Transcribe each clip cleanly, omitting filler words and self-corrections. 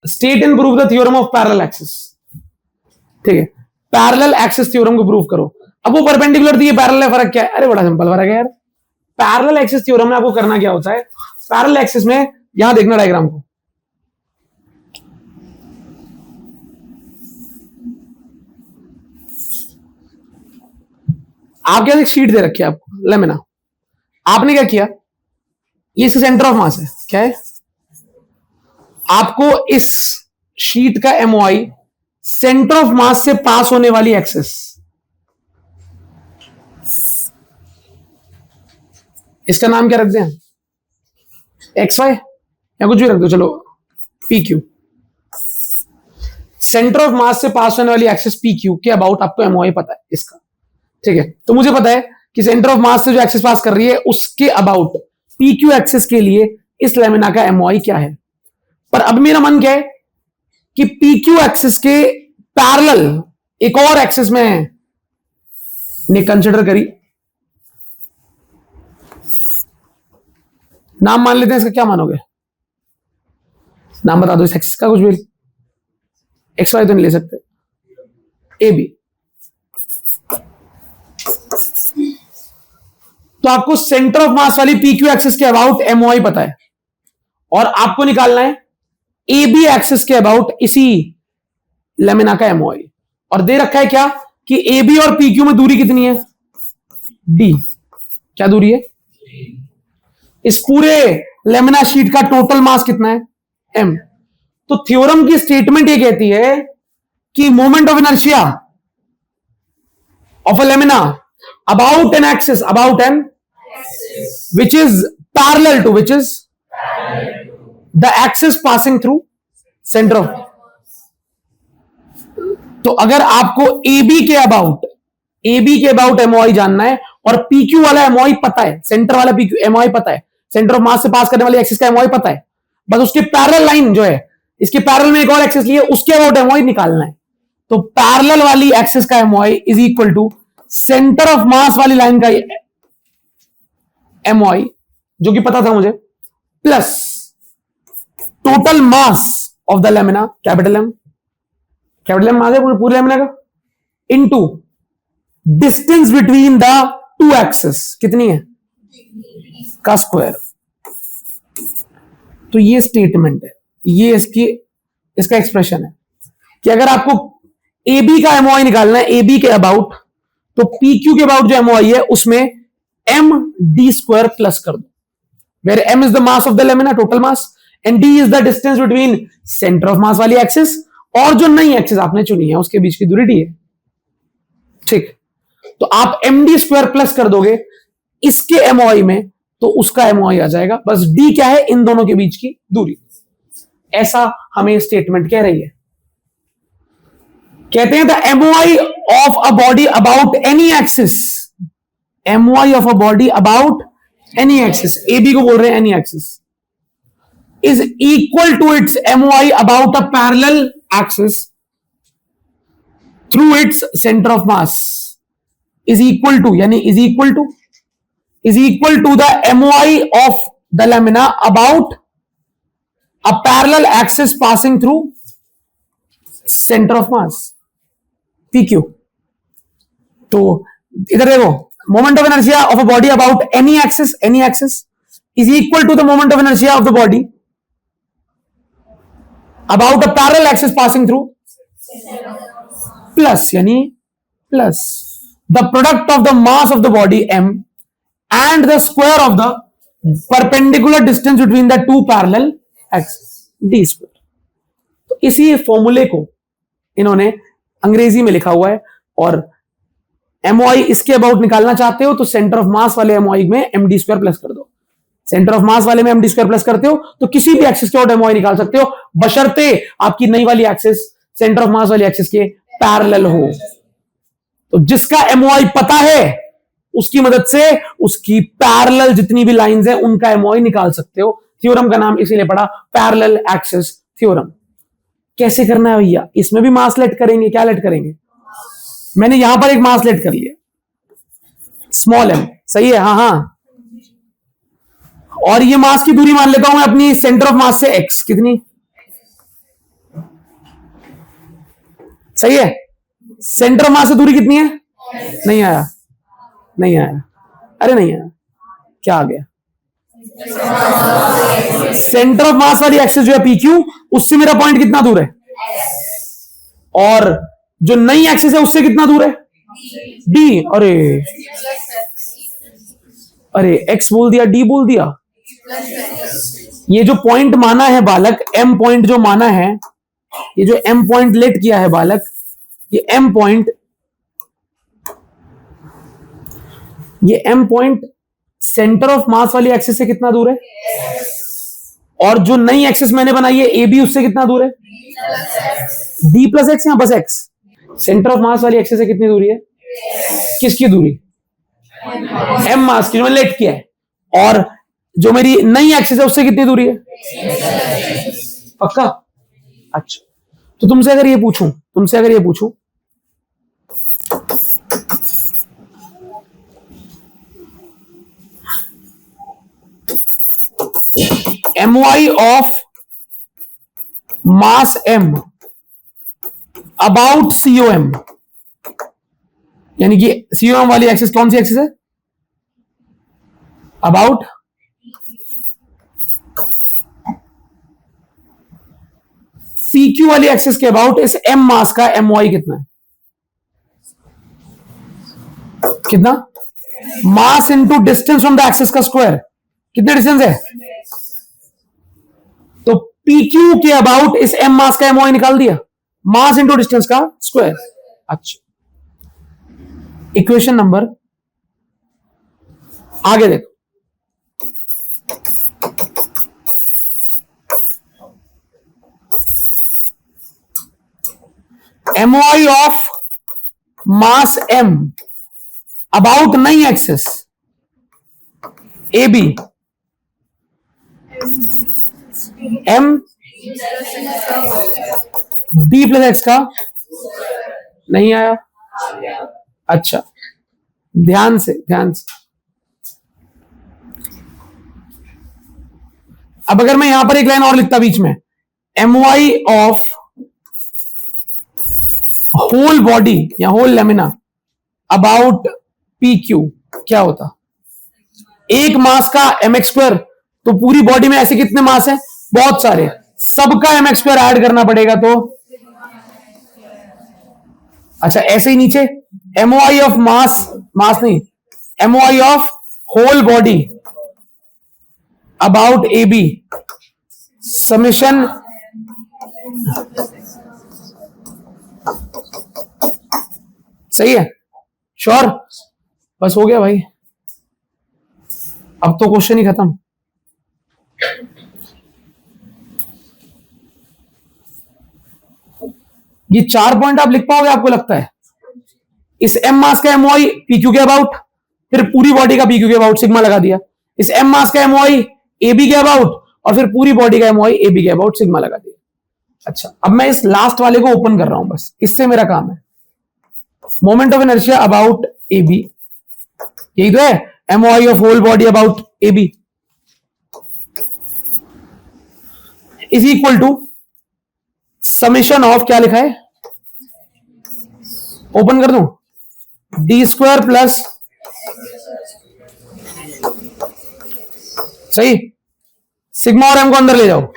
State and prove the theorem of parallel axis. ठीक है, parallel axis theorem को prove करो। अब वो परपेंडिकुलर थी, पैरेलल है, फर्क क्या है? अरे बड़ा सिंपल फर्क है यार। पैरेलल एक्सिस थ्योरम में आपको करना क्या होता है, पैरेलल एक्सिस में यहां देखना डायग्राम को, आपके पास एक शीट दे रखी है आपको, लेमिना। आपने क्या किया, ये इसका सेंटर ऑफ मास है, क्या है? आपको इस शीट का एमओआई सेंटर ऑफ मास से पास होने वाली एक्सिस, इसका नाम क्या रख दें, एक्स वाई या कुछ भी रख दो, चलो पी क्यू। सेंटर ऑफ मास से पास होने वाली एक्सिस पी क्यू के अबाउट आपको एमओआई पता है इसका। ठीक है, तो मुझे पता है कि सेंटर ऑफ मास से जो एक्सिस पास कर रही है उसके अबाउट पी क्यू एक्सिस के लिए इस लेमिना का एमओआई क्या है। पर अब मेरा मन क्या है कि पी क्यू एक्सिस के पैरेलल एक और एक्सिस में ने कंसिडर करी, नाम मान लेते हैं इसका, क्या मानोगे? नाम बता दो इस एक्सिस का, कुछ भी, एक्स वाई तो नहीं ले सकते, ए बी। तो आपको सेंटर ऑफ मास वाली पी क्यू एक्सिस के अबाउट एमओआई पता है, और आपको निकालना है ए बी एक्सिस के अबाउट इसी लेमिना का एमओआई। और दे रखा है क्या कि ए बी और पी क्यू में दूरी कितनी है, डी। क्या दूरी है? इस पूरे लेमिना शीट का टोटल मास कितना है, एम। तो थ्योरम की स्टेटमेंट ये कहती है कि moment of inertia of a lamina about an axis, about an which is parallel to the axis passing through center of। तो अगर आपको AB के अबाउट एमओआई जानना है और PQ वाला एमओआई पता है, सेंटर वाला PQ एमओआई पता है, सेंटर ऑफ मास से पास करने वाली एक्सिस का एमओआई पता है, बस उसके पैरेलल लाइन जो है, इसके पैरेलल में एक और एक्सिस लिए, उसके अबाउट एमओआई निकालना है। तो पैरेलल वाली एक्सिस का MOI is equal to centre of mass वाली लाइन का एमओआई, जो कि पता था मुझे, plus total mass of the lamina, capital M mass है पूरे लेमिना का, into distance between the two axis, कितनी है, का स्क्वायर। तो ये स्टेटमेंट है, ये इसका एक्सप्रेशन है कि अगर आपको ए बी का एमओआई निकालना है, ए बी के अबाउट, तो पी क्यू के अबाउट जो एमओआई है उसमें एम डी स्क्वायर प्लस कर दो, where M is the mass of the lamina, total mass, and D is the distance between centre of mass वाली एक्सिस और जो नई एक्सिस आपने चुनी है उसके बीच की दूरी डी है। ठीक, तो आप एम डी स्क्वायर प्लस कर दोगे इसके एमओआई में, तो उसका एमओआई आ जाएगा। बस डी क्या है, इन दोनों के बीच की दूरी। ऐसा हमें स्टेटमेंट कह रही है। कहते हैं the MOI of a body about any axis, MOI of a body about any axis, A B को बोल रहे हैं any axis, is equal to its MOI about a parallel axis through its centre of mass, is equal to, यानी is equal to the MOI of the lamina about a parallel axis passing through centre of mass, PQ। तो इधर देखो, moment of inertia of a body about any axis is equal to the moment of inertia of the body about a parallel axis passing through, plus, यानी plus the product of the mass of the body m and the square of the perpendicular distance between the two parallel axis, d square. तो इसी फॉर्मूले को इन्होंने अंग्रेजी में लिखा हुआ है, और एमओआई इसके अबाउट निकालना चाहते हो तो सेंटर ऑफ मास वाले एमओआई में एम डी स्क्वायर प्लस कर दो, सेंटर ऑफ मास वाले में एम डी स्क्वायर प्लस करते हो तो किसी भी एक्सिस के अबाउट एमओआई निकाल सकते हो, बशर्ते आपकी नई वाली एक्सिस सेंटर ऑफ मास वाली एक्सिस के पैरेलल हो। तो जिसका एमओआई पता है उसकी मदद से उसकी पैरेलल जितनी भी लाइंस हैं उनका एमओआई निकाल सकते हो। थ्योरम का नाम इसीलिए पड़ा पैरेलल एक्सिस थ्योरम। कैसे करना है भैया, इसमें भी मास लेट करेंगे, क्या लेट करेंगे, मैंने यहां पर एक मास लेट कर लिया, स्मॉल एम, सही है, हाँ हाँ, और ये मास की दूरी मान लेता हूं मैं अपनी सेंटर ऑफ मास से x, कितनी? सही है। सेंटर ऑफ मास से दूरी कितनी है? नहीं आया, नहीं आया, अरे नहीं आया, क्या आ गया? सेंटर ऑफ मास वाली एक्सिस जो है PQ, उससे मेरा पॉइंट कितना दूर है? और जो नई एक्सिस है उससे कितना दूर है? D। अरे अरे x बोल दिया, D बोल दिया। ये जो पॉइंट माना है बालक, M पॉइंट जो माना है, ये जो M पॉइंट लेट किया है बालक, ये M पॉइंट, ये M point centre of mass वाली एक्सिस से कितना दूर है? और जो नई एक्सिस मैंने बनाई है AB, उससे कितना दूर है? D प्लस एक्स या बस x? सेंटर ऑफ मास वाली एक्सिस से कितनी दूरी है? किसकी दूरी? M मास की, जो मैंने लेट किया है। और जो मेरी नई एक्सिस है उससे कितनी दूरी है? पक्का? अच्छा, तो तुमसे अगर ये पूछूं, my of mass m about COM, यानी कि COM वाली एक्सिस कौन सी एक्सिस है? अबाउट PQ वाली एक्सिस के अबाउट इस M मास का my कितना है? कितना? मास into distance from the axis का स्क्वायर। कितने डिस्टेंस है? तो PQ के अबाउट इस M मास का my निकाल दिया, मास इंटू डिस्टेंस का स्क्वायर। अच्छा, इक्वेशन नंबर, आगे देखो, my of mass M about नई axis AB, M D plus X का, नहीं आया? अच्छा, ध्यान से। अब अगर मैं यहां पर एक लाइन और लिखता बीच में, my ऑफ होल बॉडी या होल लेमिना अबाउट PQ, क्या होता? एक मास का mx स्क्वायर, तो पूरी बॉडी में ऐसे कितने मास हैं? बहुत सारे, सबका mx स्क्वायर ऐड करना पड़ेगा। तो अच्छा, ऐसे ही नीचे my ऑफ मास नहीं, my of whole body about AB summation सही है? श्योर? बस हो गया भाई, अब तो क्वेश्चन ही खत्म। ये 4 पॉइंट आप लिख पाओगे आपको लगता है? इस M मास का my PQ के अबाउट, फिर पूरी बॉडी का PQ के अबाउट सिग्मा लगा दिया, इस M मास का my AB के अबाउट, और फिर पूरी बॉडी का my AB के अबाउट सिग्मा लगा दिया। अच्छा, अब मैं इस लास्ट वाले को ओपन कर रहा हूं, बस इससे मेरा काम है। Moment of inertia about AB, यही तो है, my of whole body about AB is equal to summation of, क्या लिखा है, ओपन कर दूं, D स्क्वायर प्लस, सही, सिग्मा और M को अंदर ले जाओ,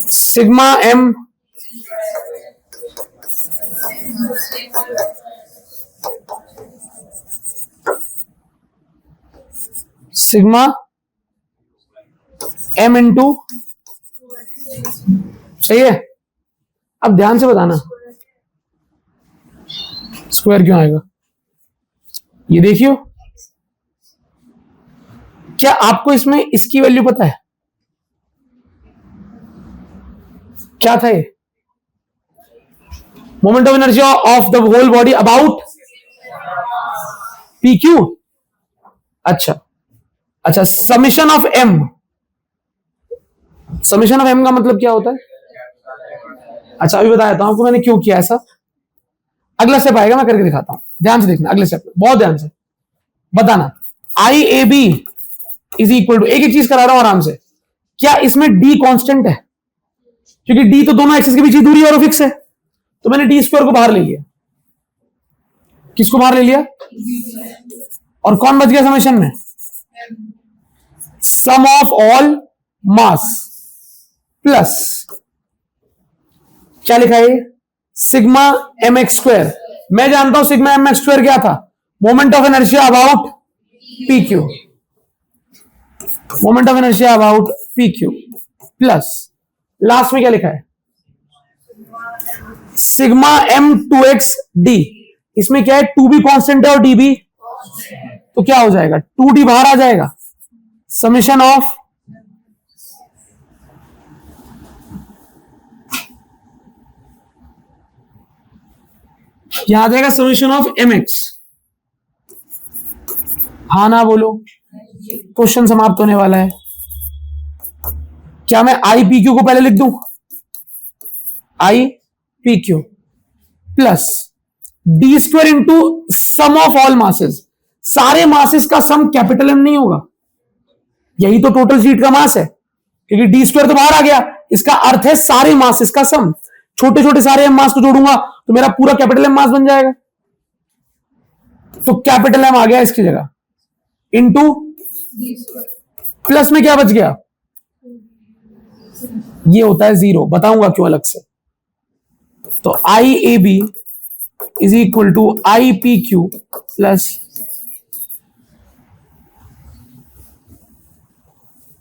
sigma M sigma M into, सही है? अब ध्यान से बताना स्क्वायर क्यों आएगा। ये देखियो, क्या आपको इसमें इसकी वैल्यू पता है? क्या था ये? Moment of inertia of the whole body about PQ। अच्छा, summation of M, summation of M का मतलब क्या होता है? अच्छा, अभी बताया था आपको मैंने क्यों किया ऐसा। अगला स्टेप आएगा, मैं करके दिखाता हूं, ध्यान से देखना, अगले स्टेप, बहुत ध्यान से बताना। I A B is equal to, एक एक चीज करा रहा हूं आराम से, क्या इसमें डी कांस्टेंट है? क्योंकि डी तो दोनों एक्सिस के बीच की दूरी और फिक्स है, तो मैंने डी स्क्वायर को बाहर ले लिया। किसको बाहर ले लिया? और कौन बच गया समेशन में? Sum of all mass plus क्या लिखा है? Sigma M X square. मैं जानता हूं सिग्मा एम एक्स स्क्वायर क्या था? Moment of inertia about P Q, moment of inertia about P Q plus last में क्या लिखा है? Sigma M two X D. इसमें क्या है? टू बी कॉन्स्टेंट है और डी बी, तो क्या हो जाएगा? टू डी बाहर आ जाएगा, समेशन ऑफ यहां आ जाएगा समेशन ऑफ एम एक्स। हाँ ना बोलो, क्वेश्चन समाप्त होने वाला है। क्या मैं आई पी क्यू को पहले लिख दूं? I P Q plus D square into sum of all masses. सारे मासेस का सम कैपिटल एम नहीं होगा, यही तो टोटल शीट का मास है, क्योंकि डी स्क्वायर तो बाहर आ गया। इसका अर्थ है सारे मासेस का सम। छोटे छोटे सारे एम मास को जोड़ूंगा तो मेरा पूरा कैपिटल एम मास बन जाएगा। तो कैपिटल एम आ गया इसकी जगह, इंटू प्लस में क्या बच गया? ये होता है जीरो, बताऊंगा क्यों अलग से। तो I A B is equal to I P Q plus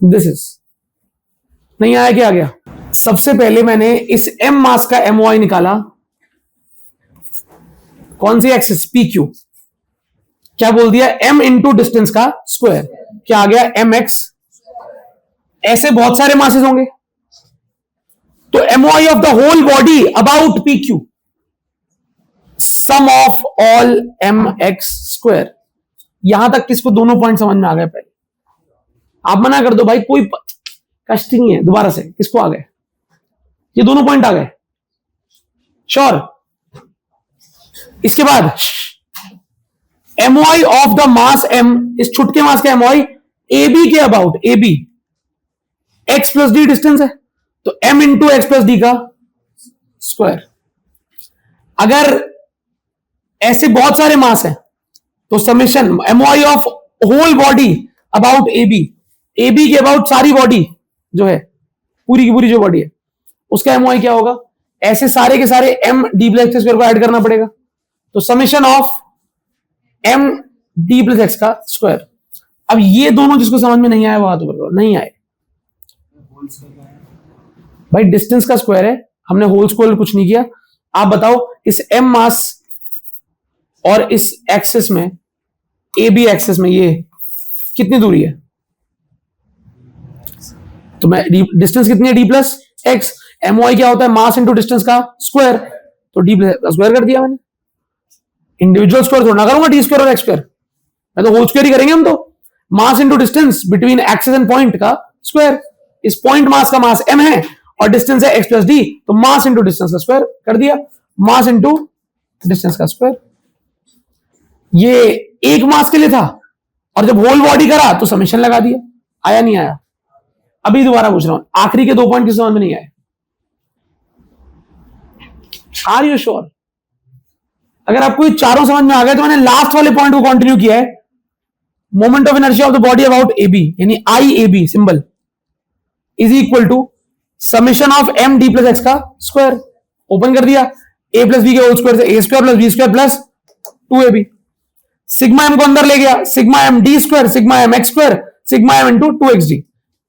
this is. नहीं आया? क्या आ गया? सबसे पहले मैंने इस एम मास का एम वाई निकाला। कौन सी एक्सिस? P Q. क्या बोल दिया? एम इंटू डिस्टेंस का स्क्वायर। क्या आ गया? M X. ऐसे बहुत सारे मासेस होंगे, तो M Y of the whole body about P Q, sum of all M X square. यहां तक किसको दोनों पॉइंट समझ में आ गए? पहले आप मना कर दो भाई, कोई कष्ट नहीं है। दोबारा से किसको आ गए? ये दोनों पॉइंट आ गए, श्योर। इसके बाद M Y of the mass M, इस छुटके मास का एम वाई ए बी के about, A B X plus D distance है, तो M into X plus D का स्क्वायर। अगर ऐसे बहुत सारे मास हैं तो summation M Y of whole body about A B, A B के अबाउट सारी बॉडी जो है, पूरी की पूरी जो बॉडी है, उसका एम वाई क्या होगा? ऐसे सारे के सारे M D plus X square को ऐड करना पड़ेगा, तो summation of M D plus X का स्क्वायर। अब ये दोनों जिसको समझ में नहीं आया वो हाथ ऊपर करो। नहीं आए भाई, डिस्टेंस का स्क्वायर है, हमने होल स्क्वायर कुछ नहीं किया। आप बताओ इस एम मास और इस एक्सिस में, ए बी एक्सिस में, ये कितनी दूरी है? तो मैं डिस्टेंस कितनी है? D plus X. M Y क्या होता है? मास इंटू डिस्टेंस का स्क्वायर, तो डी प्लस स्क्वायर कर दिया मैंने। इंडिविजुअल स्क्वायर थोड़ा करूंगा डी स्क्वायर और एक्स स्क्वायर, मैं तो होल स्क्वायर ही करेंगे हम तो। Mass into distance between axis and point का स्क्वायर। इस पॉइंट मास का मास एम है और डिस्टेंस है एक्स प्लस डी, तो मास इंटू डिस्टेंस का स्क्वायर कर दिया, मास इंटू डिस्टेंस का स्क्वायर। ये एक मास के लिए था, और जब होल बॉडी करा तो समेशन लगा दिया। आया नहीं आया? अभी दोबारा पूछ रहा हूं, आखिरी के दो पॉइंट किस समझ में नहीं आए? Are you sure? अगर आपको ये चारों समझ में आ गए तो मैंने लास्ट वाले पॉइंट को कंटिन्यू किया है। Moment of inertia of the body about A B, यानी I A B symbol is equal to summation of M D plus X का स्क्वायर। ओपन कर दिया, ए प्लस बी के होल स्क्वायर से A square plus B square plus 2ab। Sigma M को अंदर ले गया, sigma M D square, sigma M X square, sigma M into 2xd।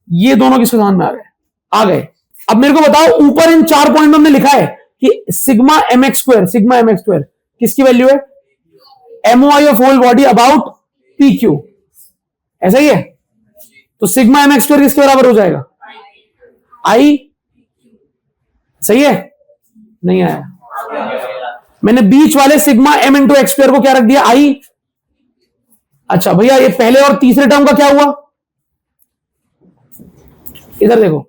ये दोनों किसके समझ में आ गए? अब मेरे को बताओ, ऊपर इन 4 पॉइंट में हमने लिखा है कि sigma M X square, sigma M X square किसकी वैल्यू है? M Y of whole body about P Q, ऐसा ही है। तो सिग्मा एम एक्स स्क्वायर किसके बराबर हो जाएगा? आई। सही है? नहीं आया? मैंने बीच वाले sigma M into X square को क्या रख दिया? आई। अच्छा भैया, ये पहले और तीसरे टर्म का क्या हुआ? इधर देखो,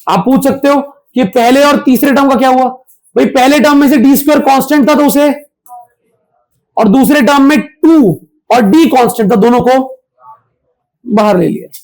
आप पूछ सकते हो कि पहले और तीसरे टर्म का क्या हुआ। भाई पहले टर्म में से डी स्क्वायर कांस्टेंट था तो उसे, और दूसरे टर्म में 2 और डी कांस्टेंट था, दोनों को बाहर ले लिया।